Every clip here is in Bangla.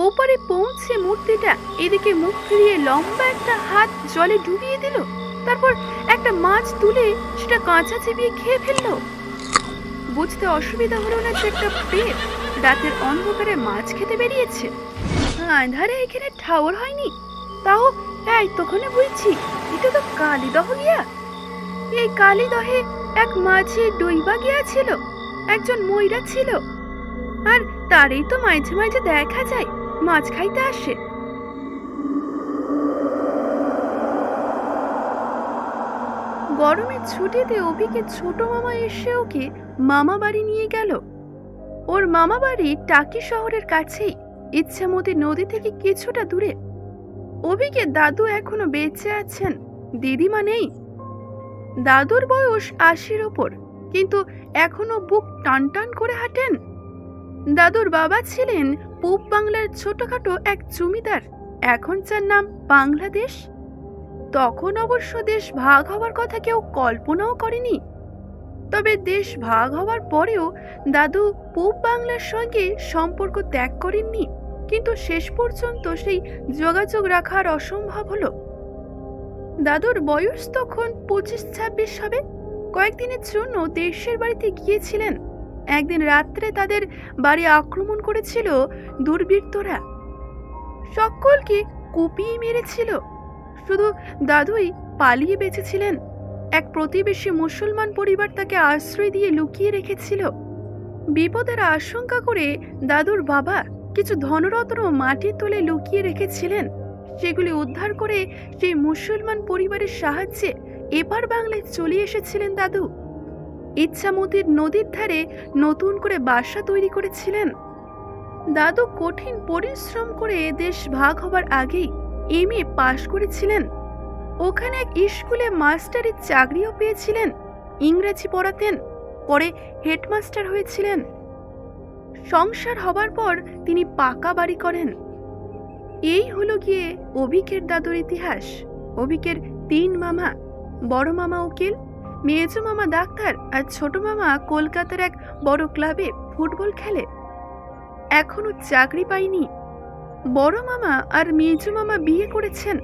ওপারে পৌঁছে মূর্তিটা এদিকে মুখ ফিরিয়ে লম্বা একটা হাত জলে ডুবিয়ে দিল। তারপর একটা মাছ তুলে সেটা কাঁচা চিবিয়ে খেয়ে ফেললো। বুঝতে অসুবিধা হলো না যে একটা পেট রাতের অন্ধকারে মাছ খেতে বেরিয়েছে। আঁধারে এখানে ঠাওর হয়নি, তাও তখন বুঝছি এটা তো কালীদহ গিয়া। এই কালীদহে এক মাঝে ডইবা গিয়াছিল, একজন ময়রা ছিল, আর তারই তো মাঝে মাঝে দেখা যায় মাছ খাইতে আসে। গরমের ছুটিতে অভিকে ছোট মামা এসে ওকে মামা বাড়ি নিয়ে গেল। ওর মামা বাড়ি টাকি শহরের কাছেই, ইচ্ছামতি নদী থেকে কিছুটা দূরে। অভিকে দাদু এখনো বেঁচে আছেন, দিদিমা নেই। দাদুর বয়স ৮০-র ওপর, কিন্তু এখনো বুক টান টান করে হাঁটেন। দাদুর বাবা ছিলেন পূব বাংলার ছোটখাটো এক জমিদার, এখন যার নাম বাংলাদেশ। তখন অবশ্য দেশ ভাগ হওয়ার কথা কেউ কল্পনাও করেনি। তবে দেশ ভাগ হওয়ার পরেও দাদু পূব বাংলার সঙ্গে সম্পর্ক ত্যাগ করেননি, কিন্তু শেষ পর্যন্ত সেই যোগাযোগ রাখার অসম্ভব হলো। দাদুর বয়স তখন ২৫-২৬ হবে। কয়েকদিনের জন্য দেশের বাড়িতে গিয়েছিলেন। একদিন রাত্রে তাদের বাড়ি আক্রমণ করেছিল দুর্বৃত্তরা, সকলকে কুপিয়ে মেরেছিল। শুধু দাদুই পালিয়ে বেঁচেছিলেন। এক প্রতিবেশী মুসলমান পরিবার তাকে আশ্রয় দিয়ে লুকিয়ে রেখেছিল। বিপদের আশঙ্কা করে দাদুর বাবা কিছু ধনরত্ন মাটির তলে লুকিয়ে রেখেছিলেন। সেগুলি উদ্ধার করে সেই মুসলমান পরিবারের সাহায্যে এপার বাংলায় চলে এসেছিলেন দাদু। ইচ্ছামতির নদীর ধারে নতুন করে বাসা তৈরি করেছিলেন। দাদু কঠিন পরিশ্রম করে দেশ ভাগ হবার আগেই MA পাশ করেছিলেন। ওখানে এক স্কুলে মাস্টারের চাকরিও পেয়েছিলেন, ইংরেজি পড়াতেন। পরে হেডমাস্টার হয়েছিলেন। সংসার হবার পর তিনি পাকা বাড়ি করেন। এই হলো গিয়ে অভিকের দাদুর ইতিহাস। অভিকের ৩ মামা, বড় মামা উকিল, মেজো মামা ডাক্তার, আর ছোট মামা কলকাতার এক বড় ক্লাবে ফুটবল খেলে, এখনো চাকরি পায়নি। বড় মামা আর মেজো মামা বিয়ে করেছেন।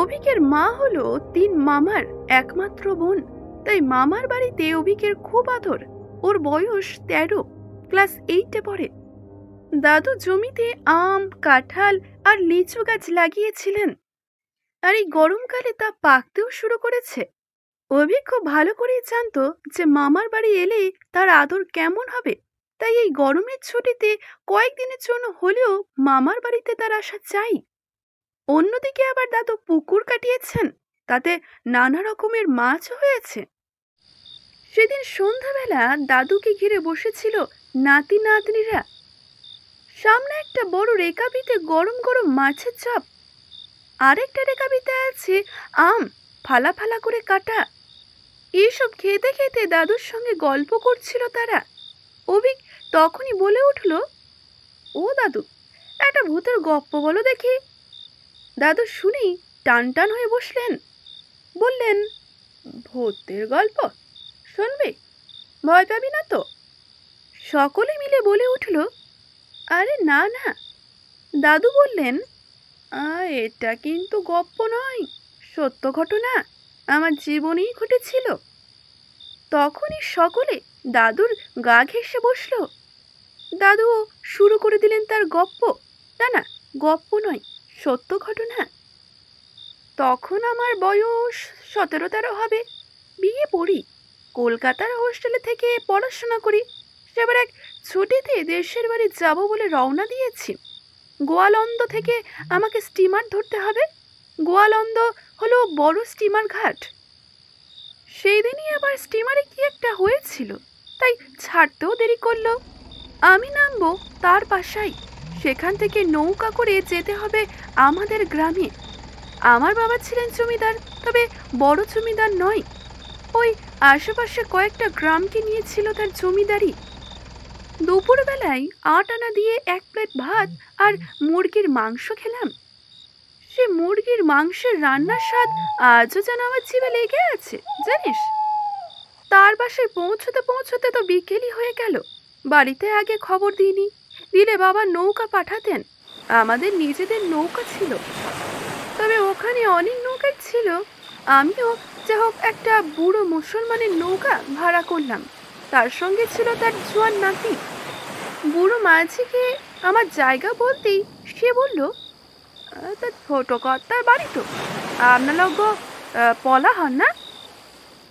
অভিকের মা হলো ৩ মামার একমাত্র বোন, তাই মামার বাড়িতে অভিকের খুব আদর। ওর বয়স ১৩, ক্লাস 8-এ পড়ে। দাদু জমিতে আম, কাঁঠাল আর লিচু গাছ লাগিয়েছিলেন, আর এই গরমকালে তা পাকতেও শুরু করেছে। অভি খুব ভালো করেই জানতো যে মামার বাড়ি এলে তার আদর কেমন হবে, তাই এই গরমের ছুটিতে কয়েকদিনের জন্য হলেও মামার বাড়িতে তার আসা চাই। অন্যদিকে আবার দাদু পুকুর কাটিয়েছেন, তাতে নানা রকমের মাছও হয়েছে। সেদিন সন্ধ্যাবেলা দাদুকে ঘিরে বসেছিল নাতি নাতনিরা। সামনে একটা বড় রেকাবিতে গরম গরম মাছের চপ, আরেকটা রেকাবিতে আছে আম ফালা ফালা করে কাটা। এইসব খেতে খেতে দাদুর সঙ্গে গল্প করছিল তারা। অভিক তখনই বলে উঠল, ও দাদু, একটা ভূতের গপ্প বলো দেখি। দাদু শুনেই টান টান হয়ে বসলেন। বললেন, ভূতের গল্প শুনবে? ভয় পাবি না তো? সকলে মিলে বলে উঠল, আরে না না। দাদু বললেন, এটা কিন্তু গপ্প নয়, সত্য ঘটনা, আমার জীবনেই ঘটেছিল। তখনই সকলে দাদুর গা ঘেঁষে বসল। দাদু শুরু করে দিলেন তার গপ্প। না না, গপ্প নয়, সত্য ঘটনা। তখন আমার বয়স 17-18 হবে। বিয়ে পড়ি, কলকাতার হোস্টেলে থেকে পড়াশোনা করি। সেবার এক ছুটিতে দেশের বাড়ি যাব বলে রওনা দিয়েছি। গোয়ালন্দ থেকে আমাকে স্টিমার ধরতে হবে। গোয়ালন্দ হলো বড় স্টিমার ঘাট। সেই দিনই আবার স্টিমারে কি একটা হয়েছিল, তাই ছাড়তেও দেরি করলো। আমি নামবো তার পাশাই। সেখান থেকে নৌকা করে যেতে হবে আমাদের গ্রামে। আমার বাবা ছিলেন জমিদার, তবে বড় জমিদার নয়। ওই আশেপাশে কয়েকটা গ্রামকে নিয়েছিল তার জমিদারি। দুপুরবেলায় ৮ আনা দিয়ে 1 প্লেট ভাত আর মুরগির মাংস খেলাম। সে মুরগির মাংসের রান্নার স্বাদ আজও যেন আমার জিভে লেগে আছে, জানিস। তার বাসায় পৌঁছতে পৌঁছতে তো বিকেলই হয়ে গেল। বাড়িতে আগে খবর দিইনি, দিলে বাবা নৌকা পাঠাতেন। আমাদের নিজেদের নৌকা ছিল, তবে ওখানে অনেক নৌকা ছিল। আমিও যা হোক একটা বুড়ো মুসলমানের নৌকা ভাড়া করলাম, তার সঙ্গে ছিল তার জোয়ান নাতি। বুড়ো মাঝিকে আমার জায়গা বলতেই সে বলল, তা ছোট কর্তার বাড়ি তো, আপনার লোক পলা হন না?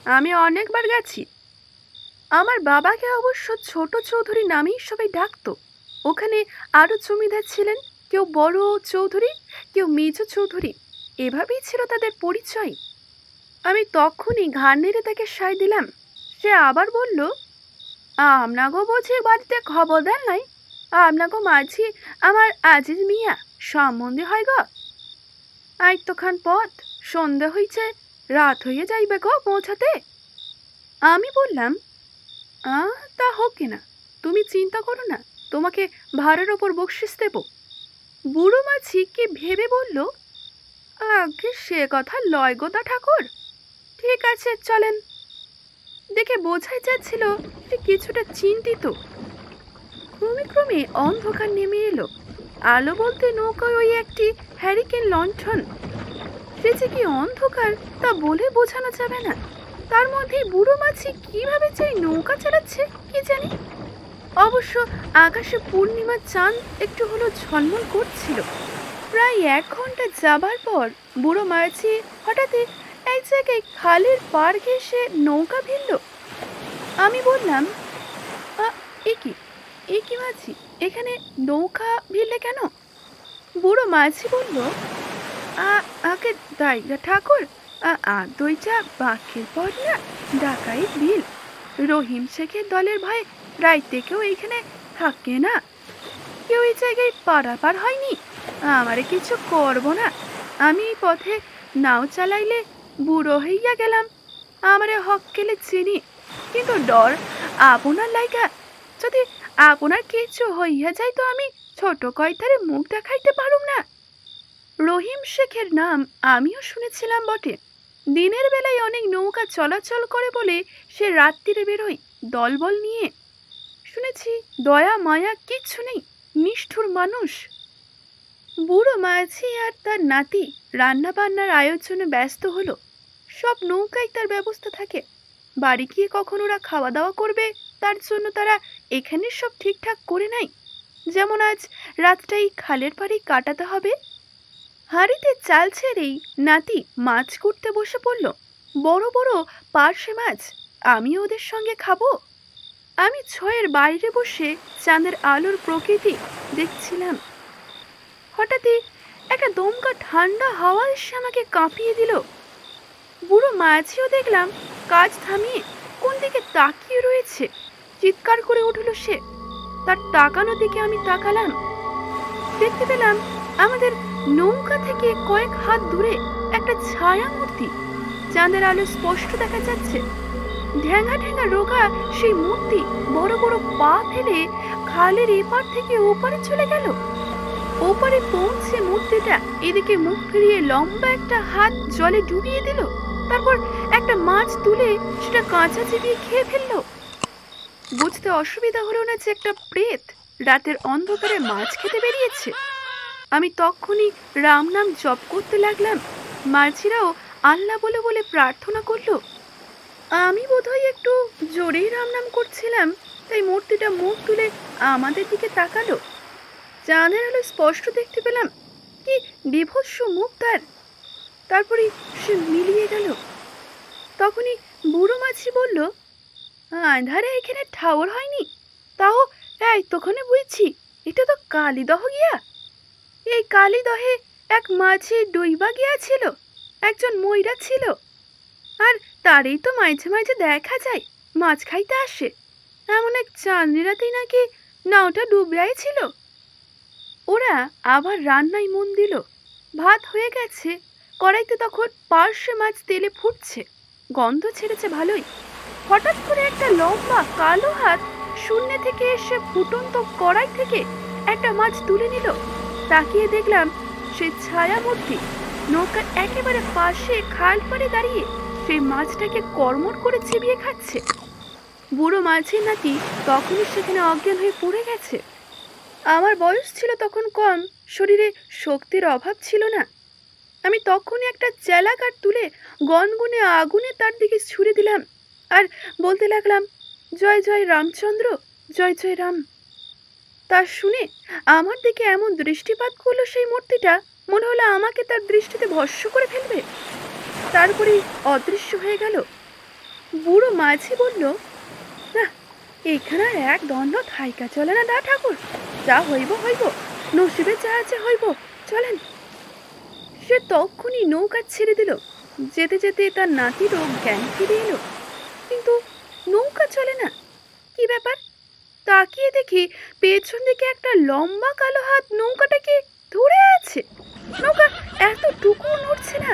আমি অনেকবার গেছি। আমার বাবাকে অবশ্য ছোট চৌধুরী নামেই সবাই ডাকতো। ওখানে আরো জমিদার ছিলেন, কেউ বড় চৌধুরী, কেউ মেজ চৌধুরী, এভাবেই ছিল তাদের পরিচয়। আমি তখনই ঘাড় নেড়ে তাকে সায় দিলাম। সে আবার বলল, আপনাগো বুঝি বাড়িতে খবর দেন নাই? আপনাগো মাঝি আমার আজিজ মিয়া সম্বন্ধে হয় গো। আজ তোখান পথ, সন্ধ্যা হইছে, রাত হইয়া যাইবে গো পৌঁছাতে। আমি বললাম, তা হোক কিনা, তুমি চিন্তা করো না, তোমাকে ভাড়ার ওপর বকশিস দেব। বুড়ো মাঝি কি ভেবে বলল, আগে সে কথা লয় গোদা ঠাকুর, ঠিক আছে চলেন। দেখে বোঝাই যাচ্ছিল সে কিছুটা চিন্তিত। ক্রমে ক্রমে অন্ধকার নেমে এলো। আলো বলতে নৌকায় ওই একটি হ্যারিকেন লণ্ঠন। সে যে কি অন্ধকার তা বলে বোঝানো যাবে না। তার মধ্যে বুড়ো মাঝি কিভাবে চাই নৌকা চালাচ্ছে কি জানি। অবশ্য আকাশে পূর্ণিমার চাঁদ একটু হলো ঝলমল করছিল। প্রায় 1 ঘন্টা যাবার পর বুড়ো মাঝি হঠাৎ এক জায়গায় খালের পার ঘেঁষে নৌকা ভিড়ল। আমি বললাম, এ কি মাঝি, এখানে নৌকা ভিড়লে কেন? বুড়ো মাঝি বলল, আগে দাইগা ঠাকুর, দইটা বাঘের পর না ডাকাই বিল, রহিম শেখের দলের ভয়ে রাইতে কেউ এইখানে থাকে না, কেউ এই জায়গায় পারাপার হয়নি। আমারে কিছু করবো না, আমি এই পথে নাও চালাইলে বুড়ো হইয়া গেলাম। আমারে হক কেলে চিনি, কিন্তু ডর আপনার লাইগা, যদি আপনার কিছু হইয়া যায় তো আমি ছোট কয়তারে মুখ দেখাইতে পারুম না। রহিম শেখের নাম আমিও শুনেছিলাম বটে। দিনের বেলায় অনেক নৌকা চলাচল করে বলে সে রাত্রিরে বেরোয় দলবল নিয়ে। শুনেছি দয়া মায়া কিচ্ছু নেই, নিষ্ঠুর মানুষ। বুড়ো মাঝি আর তার নাতি রান্না বান্নার আয়োজনে ব্যস্ত হলো। সব নৌকায় তার ব্যবস্থা থাকে। বাড়ি গিয়ে কখন ওরা খাওয়া দাওয়া করবে তার জন্য তারা এখানে সব ঠিকঠাক করে নাই। যেমন আজ রাতটাই খালের পাড়ে কাটাতে হবে। হাঁড়িতে চাল ছেড়েই নাতি মাছ করতে বসে পড়ল, বড় বড় পার্শে মাছ। আমি ওদের সঙ্গে খাবো। আমি ছয়ের বাইরে বসে চাঁদের আলোর প্রকৃতি দেখছিলাম। হঠাৎই একটা দমকা ঠান্ডা হাওয়া এসে আমাকে কাঁপিয়ে দিল। বুড়ো মাঝিও দেখলাম কাজ থামিয়ে কোন দিকে তাকিয়ে রয়েছে। চিৎকার করে উঠল সে। তার তাকানো দিকে আমি তাকালাম। দেখতে পেলাম আমাদের নৌকা থেকে কয়েক হাত দূরে একটা ছায়া মূর্তি। চাঁদের আলো স্পষ্ট দেখা যাচ্ছে। ঢেঙ্গা ঢেঙ্গা রোগা সেই মূর্তি বড় বড় পা ফেলে খালের এপার থেকে ওপারে চলে গেল। ওপারে পৌঁছে মূর্তিটা এদিকে মুখ ফিরিয়ে লম্বা একটা হাত জলে ডুবিয়ে দিল। তারপর একটা মাছ তুলে সেটা কাঁচা চিবিয়ে খেয়ে ফেললো। বুঝতে অসুবিধা হলো না যে একটা প্রেত রাতের অন্ধকারে মাছ খেতে বেরিয়েছে। আমি তখনই রাম নাম জপ করতে লাগলাম। মাঝিরাও আল্লাহ বলে বলে প্রার্থনা করলো। আমি বোধহয় একটু জোরেই রাম নাম করছিলাম, তাই মূর্তিটা মুখ তুলে আমাদের দিকে তাকালো। চাঁদের আলো স্পষ্ট দেখতে পেলাম। কি বিভৎস মুখ তার। তারপরে সে মিলিয়ে গেল। তখনই বুড়ো মাঝি বলল, আন্ধারে এখানে ঠাওর হয়নি, তাও তখনই বুঝছি এটা তো কালীদহ গিয়া। এই কালীদহে এক মাঝি ডুইবা গিয়াছিল, একজন ময়রা ছিল, আর তারই তো মাঝে মাঝে দেখা যায় মাছ খাইতে আসে। এমন এক চাঁদনি রাতেই নাকি নাওটা ডুবিয়াই ছিল। ওরা আবার রান্নায় মন দিল। ভাত হয়ে গেছে, কড়াইতে তখন পার্শে মাছ তেলে ফুটছে, গন্ধ ছেড়েছে ভালোই। হঠাৎ করে একটা লম্বা কালো হাত শূন্য থেকে এসে ফুটন্ত কড়াই থেকে একটা মাছ তুলে নিল। তাকিয়ে দেখলাম সেই ছায়া মূর্তি নৌকার একেবারে পাশে খাল পাড়ে দাঁড়িয়ে সেই মাছটাকে কর্মর করে চিবিয়ে খাচ্ছে। বুড়ো মাঝির নাতি তখনই সেখানে অজ্ঞান হয়ে পড়ে গেছে। আমার বয়স ছিল তখন কম, শরীরে শক্তির অভাব ছিল না। আমি তখনই একটা চেলা কাঠ তুলে গনগুনে আগুনে তার দিকে ছুড়ে দিলাম আর বলতে লাগলাম, জয় জয় রামচন্দ্র, জয় জয় রাম। তা শুনে আমার দিকে এমন দৃষ্টিপাত করলো সেই মূর্তিটা, মনে হলো আমাকে তার দৃষ্টিতে ভস্ম করে ফেলবে। তারপরে অদৃশ্য হয়ে গেল। বুড়ো মাঝি বলল, না, এইখানে আর এক দণ্ড থাইকা চলে না দা ঠাকুর, যা হইব হইব, নসিবে যা আছে হইব, চলেন। সে তখনই নৌকা ছেড়ে দিল। যেতে যেতে তার নাতিরও জ্ঞান ফিরে এলো, কিন্তু নৌকা চলে না। কি ব্যাপার? তাকিয়ে দেখি পেছন দিকে একটা লম্বা কালো হাত নৌকাটাকে ধরে আছে। নৌকা এতটুকু নড়ছে না।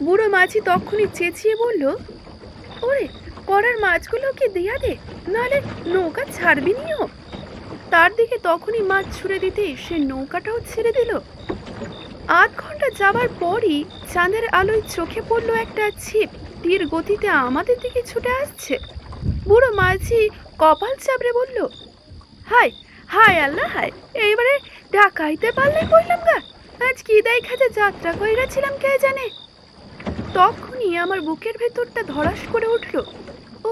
বুড়ো মাঝি তখনই চেঁচিয়ে বলল, ওরে, কড়ার মাছগুলোকে দিয়া দে, নাহলে নৌকা ছাড়বি নিও। তার দিকে তখনই মাছ ছুড়ে দিতে সে নৌকাটাও ছেড়ে দিল। আধ ঘন্টা যাবার পরই চাঁদের আলোয় চোখে পড়লো একটা ছিপ তীর গতিতে আমাদের দিকে ছুটে আসছে। বুড়ো মাঝি কপাল চাপড়ে বলল, হায় হায় আল্লাহ হায়, এইবারে ডাকাইতে পারলে কইলাম গা, আজ কি দায় খাতে যাত্রা কইরাছিলাম কে জানে। তখনই আমার বুকের ভেতরটা ধড়াস করে উঠল। ও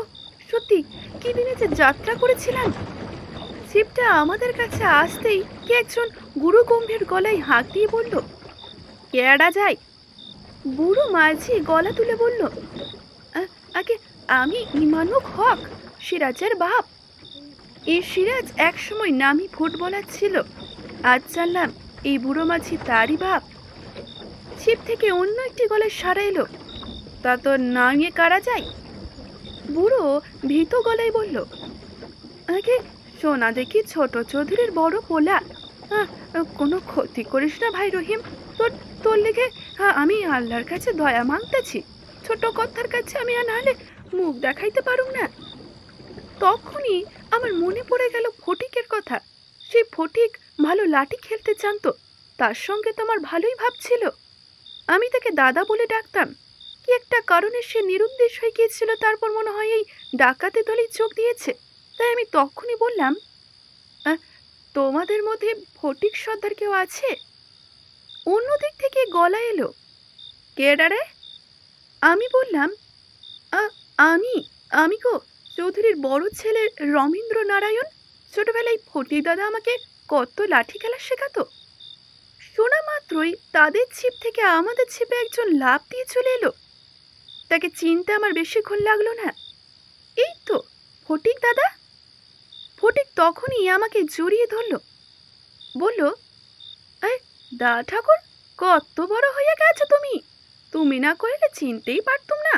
সত্যি, কি দিনে যে যাত্রা করেছিলাম। ছিপটা আমাদের কাছে আসতেই কে একজন গুরু গম্ভীর গলায় হাঁক দিয়ে বলল, কেডা যায়? বুড়ো মাঝি গলা তুলে বলল, আগে আমি ইমানুক হক, সিরাজের বাপ। এই সিরাজ একসময় নামি ফুটবলার ছিল, আজ জানলাম এই বুড়ো মাঝি তারই বাপ। ছিপ থেকে অন্য একটি গলায় সারা এলো, তা তো নামিয়ে কারা যায়? বুড়ো ভীত গলায় বলল, আগে সোনা দেখি ছোট চৌধুরীর বড় পোলা, কোনো ক্ষতি করিস না ভাই রহিম, তোর তোর লেগে আমি আল্লাহর কাছে দয়া মাংতেছি, ছোট কথার কাছে আমি আর নাহলে মুখ দেখাইতে পারুম না। তখনই আমার মনে পড়ে গেল ফটিকের কথা। সেই ফটিক ভালো লাঠি খেলতে জানতো, তার সঙ্গে তো আমার ভালোই ভাবছিল। আমি তাকে দাদা বলে ডাকতাম। কি একটা কারণে সে নিরুদ্দেশ হয়ে গিয়েছিল, তারপর মনে হয় এই ডাকাতে দলেই চোখ দিয়েছে। তাই আমি তখনই বললাম, তোমাদের মধ্যে ফটিক সর্দার কেউ আছে? অন্যদিক থেকে গলা এলো, কে ডারে? আমি বললাম, আমি আমি গো, চৌধুরীর বড় ছেলে রবীন্দ্র নারায়ণ। ছোটবেলায় ফটিক দাদা আমাকে কত লাঠি খেলা শেখাতো। শোনা মাত্রই তাদের ছিপ থেকে আমাদের ছিপে একজন লাফ দিয়ে চলে এলো। তাকে চিনতে আমার বেশিক্ষণ লাগলো না। এই তো ফটিক দাদা। ফটিক তখনই আমাকে জড়িয়ে ধরলো, বলল, দা ঠাকুর, কত বড় হয়ে গেছো তুমি, তুমি না কইলে চিনতেই পারতুম না।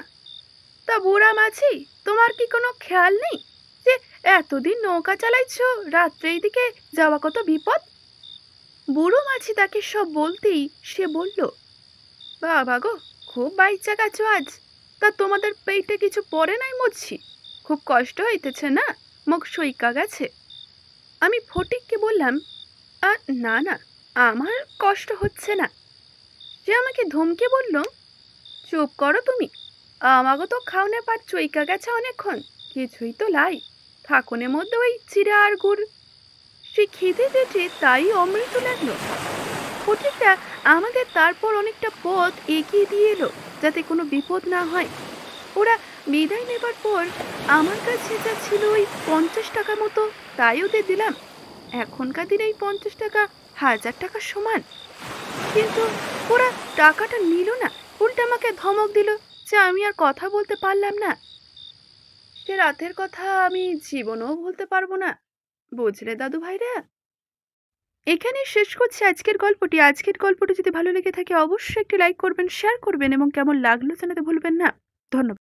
তা বুড়া মাঝি, তোমার কি কোনো খেয়াল নেই যে এতদিন নৌকা চালাইছ, রাত্রে এইদিকে যাওয়া কত বিপদ? বুড়ো মাঝি তাকে সব বলতেই সে বলল, বাবা গো, খুব বাইচা গেছো আজ। তা তোমাদের পেটে কিছু পড়ে নাই মুচ্ছি? খুব কষ্ট হইতেছে না, মুখ সইকা গেছে। আমি ফটিককে বললাম, না না, আমার কষ্ট হচ্ছে না। সে আমাকে ধমকে বলল, চুপ করো তুমি, আমাকে তো খাওনে পাট চইকা গেছে অনেকক্ষণ, কিছুই তো লাই, থাকুনের মধ্যে ওই চিড়া আর গুড়। সে খিদে পেটে তাই অমৃত লাগলো। ফটিকটা আমাদের তারপর অনেকটা পথ এগিয়ে দিয়ে এলো, যাতে কোনো বিপদ না হয়। ওরা বিদায় নেবার পর আমার কাছে যা ছিল ওই 50 টাকা মতো, তাই ওদের দিলাম। এখনকার দিনে এই 50 টাকা 1000 টাকার সমান। কিন্তু ওরা টাকাটা নিল না, উল্টে আমাকে ধমক দিল যে আমি আর কথা বলতে পারলাম না। সে রাতের কথা আমি জীবনেও ভুলতে পারবো না, বুঝলে দাদু ভাইরা। এখানে শেষ করছি আজকের গল্পটি। আজকের গল্পটি যদি ভালো লেগে থাকে অবশ্যই একটি লাইক করবেন, শেয়ার করবেন এবং কেমন লাগলো জানাতে ভুলবেন না। ধন্যবাদ।